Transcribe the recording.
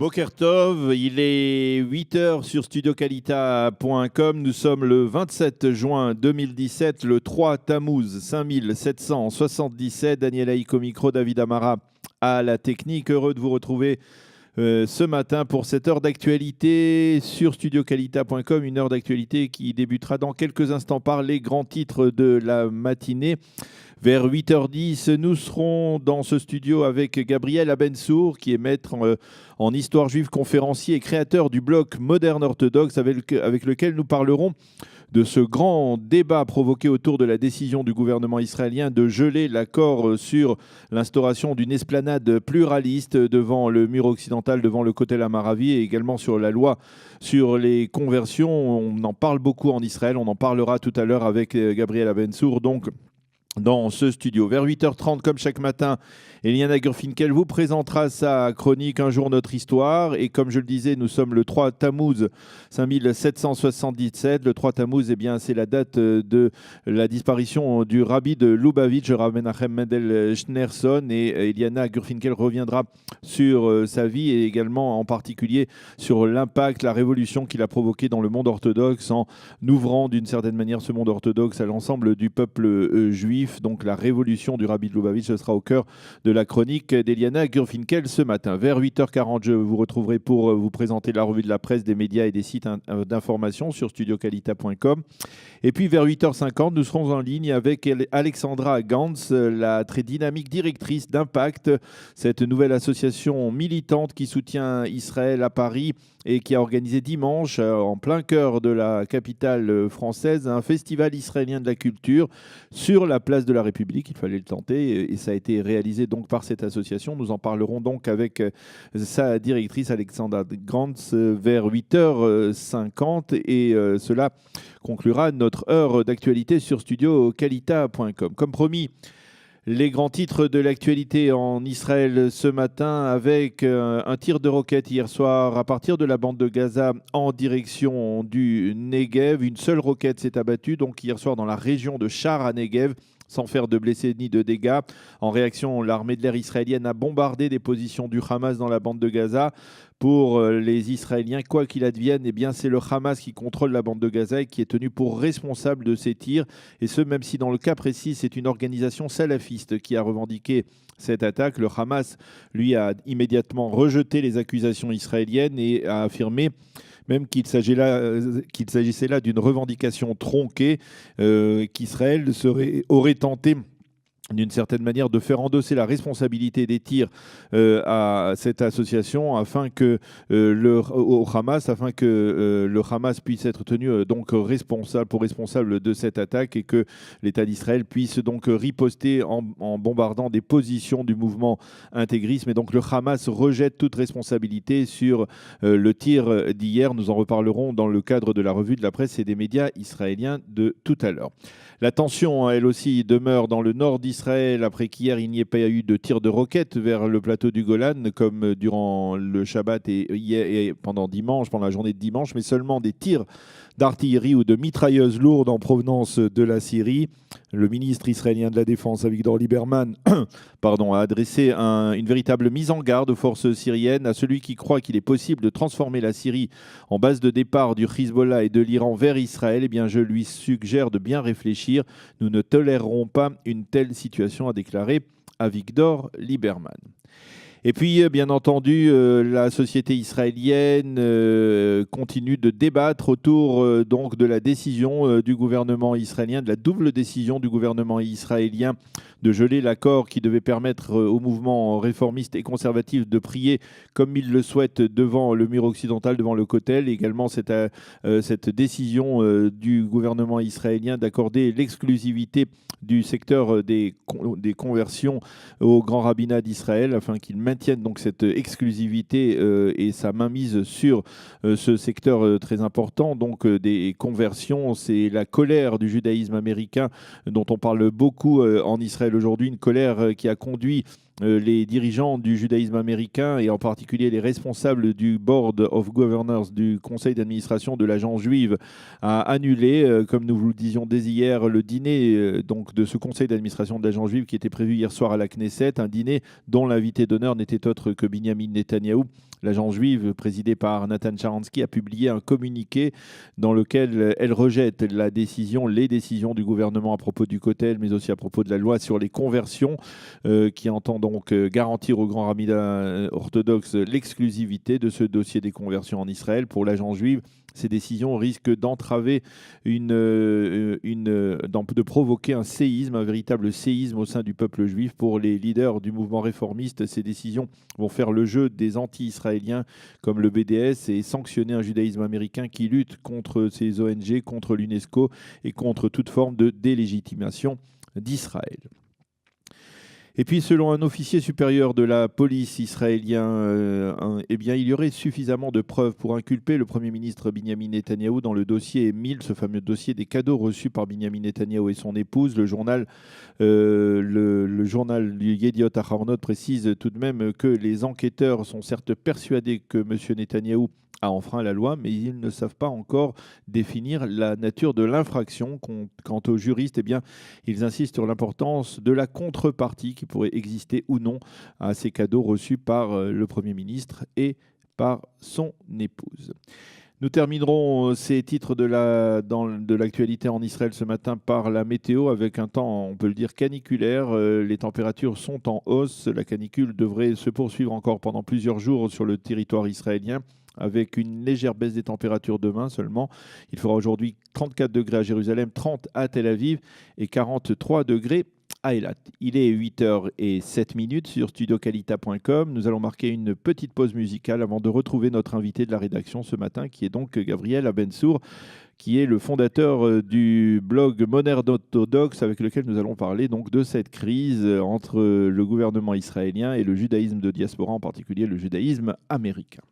Boker Tov, il est 8 heures sur studiokalita.com. Nous sommes le 27 juin 2017, le 3 Tammuz 5777. Daniel Haïk au micro, David Amara à la technique. Heureux de vous retrouver ce matin pour cette heure d'actualité sur studiokalita.com. Une heure d'actualité qui débutera dans quelques instants par les grands titres de la matinée. Vers 8h10, nous serons dans ce studio avec Gabriel Abensour, qui est maître en histoire juive, conférencier et créateur du blog Moderne Orthodoxe, avec lequel nous parlerons de ce grand débat provoqué autour de la décision du gouvernement israélien de geler l'accord sur l'instauration d'une esplanade pluraliste devant le mur occidental, devant le Kotel Amaravi, et également sur la loi sur les conversions. On en parle beaucoup en Israël, on en parlera tout à l'heure avec Gabriel Abensour, donc dans ce studio. Vers 8h30, comme chaque matin, Eliana Gurfinkel vous présentera sa chronique Un jour notre histoire. Et comme je le disais, nous sommes le 3 Tammuz 5777. Le 3 Tammuz, eh bien, c'est la date de la disparition du rabbi de Lubavitch, Rav Menachem Mendel Schneerson. Et Eliana Gurfinkel reviendra sur sa vie et également en particulier sur l'impact, la révolution qu'il a provoquée dans le monde orthodoxe en ouvrant d'une certaine manière ce monde orthodoxe à l'ensemble du peuple juif. Donc la révolution du rabbi de Lubavitch, ce sera au cœur de la chronique d'Eliana Gurfinkel ce matin. Vers 8h40, je vous retrouverai pour vous présenter la revue de la presse, des médias et des sites d'information sur studiokalita.com. Et puis vers 8h50, nous serons en ligne avec Alexandra Gantz, la très dynamique directrice d'Impact, cette nouvelle association militante qui soutient Israël à Paris et qui a organisé dimanche, en plein cœur de la capitale française, un festival israélien de la culture sur la place de la République. Il fallait le tenter et ça a été réalisé donc par cette association. Nous en parlerons donc avec sa directrice Alexandra Gantz vers 8h50 et cela conclura notre heure d'actualité sur studiokalita.com. Comme promis, les grands titres de l'actualité en Israël ce matin avec un tir de roquette hier soir à partir de la bande de Gaza en direction du Negev. Une seule roquette s'est abattue donc hier soir dans la région de Sha'ar HaNegev, sans faire de blessés ni de dégâts. En réaction, l'armée de l'air israélienne a bombardé des positions du Hamas dans la bande de Gaza. Pour les Israéliens, quoi qu'il advienne, eh bien, c'est le Hamas qui contrôle la bande de Gaza et qui est tenu pour responsable de ces tirs. Et ce, même si dans le cas précis, c'est une organisation salafiste qui a revendiqué cette attaque. Le Hamas, lui, a immédiatement rejeté les accusations israéliennes et a affirmé même qu'il s'agissait là d'une revendication tronquée, qu'Israël aurait tenté d'une certaine manière de faire endosser la responsabilité des tirs à cette association au Hamas, afin que le Hamas puisse être tenu donc responsable de cette attaque et que l'État d'Israël puisse donc riposter en bombardant des positions du mouvement intégrisme. Et donc le Hamas rejette toute responsabilité sur le tir d'hier. Nous en reparlerons dans le cadre de la revue de la presse et des médias israéliens de tout à l'heure. La tension, elle aussi, demeure dans le nord d'Israël après qu'hier, il n'y ait pas eu de tir de roquettes vers le plateau du Golan, comme durant le Shabbat et pendant la journée de dimanche, mais seulement des tirs d'artillerie ou de mitrailleuses lourdes en provenance de la Syrie. Le ministre israélien de la Défense, Avigdor Lieberman, a adressé une véritable mise en garde aux forces syriennes, à celui qui croit qu'il est possible de transformer la Syrie en base de départ du Hezbollah et de l'Iran vers Israël. Eh bien, je lui suggère de bien réfléchir. Nous ne tolérerons pas une telle situation, a déclaré Avigdor Lieberman. Et puis, bien entendu, la société israélienne continue de débattre autour donc de la décision du gouvernement israélien, de la double décision du gouvernement israélien de geler l'accord qui devait permettre au mouvement réformiste et conservatif de prier comme il le souhaite devant le mur occidental, devant le Kotel. Également, cette décision du gouvernement israélien d'accorder l'exclusivité du secteur des conversions au grand rabbinat d'Israël afin qu'il maintienne donc cette exclusivité et sa mainmise sur ce secteur très important donc des conversions. C'est la colère du judaïsme américain dont on parle beaucoup en Israël aujourd'hui, une colère qui a conduit les dirigeants du judaïsme américain et en particulier les responsables du Board of Governors, du conseil d'administration de l'agence juive, a annulé, comme nous vous le disions dès hier, le dîner donc de ce conseil d'administration de l'agence juive qui était prévu hier soir à la Knesset, un dîner dont l'invité d'honneur n'était autre que Binyamin Netanyahou. L'agence juive, présidée par Nathan Sharansky, a publié un communiqué dans lequel elle rejette les décisions du gouvernement à propos du Kotel, mais aussi à propos de la loi sur les conversions, qui entend donc garantir au grand rabbinat orthodoxe l'exclusivité de ce dossier des conversions en Israël. Pour l'agence juive, ces décisions risquent d'entraver de provoquer un séisme, un véritable séisme au sein du peuple juif. Pour les leaders du mouvement réformiste, ces décisions vont faire le jeu des anti-israéliens comme le BDS et sanctionner un judaïsme américain qui lutte contre ces ONG, contre l'UNESCO et contre toute forme de délégitimation d'Israël. Et puis, selon un officier supérieur de la police israélien, il y aurait suffisamment de preuves pour inculper le Premier ministre Binyamin Netanyahou dans le dossier 1000, ce fameux dossier des cadeaux reçus par Binyamin Netanyahou et son épouse. Le journal du Yediot Aharonot précise tout de même que les enquêteurs sont certes persuadés que M. Netanyahou a enfreint la loi, mais ils ne savent pas encore définir la nature de l'infraction. Quant aux juristes, ils insistent sur l'importance de la contrepartie qui pourrait exister ou non à ces cadeaux reçus par le Premier ministre et par son épouse. Nous terminerons ces titres de l'actualité en Israël ce matin par la météo avec un temps, on peut le dire, caniculaire. Les températures sont en hausse. La canicule devrait se poursuivre encore pendant plusieurs jours sur le territoire israélien, avec une légère baisse des températures demain seulement. Il fera aujourd'hui 34 degrés à Jérusalem, 30 à Tel Aviv et 43 degrés à Eilat. Il est 8h07 sur studiokalita.com. Nous allons marquer une petite pause musicale avant de retrouver notre invité de la rédaction ce matin, qui est donc Gabriel Abensour, qui est le fondateur du blog Modern Orthodox, avec lequel nous allons parler donc de cette crise entre le gouvernement israélien et le judaïsme de diaspora, en particulier le judaïsme américain.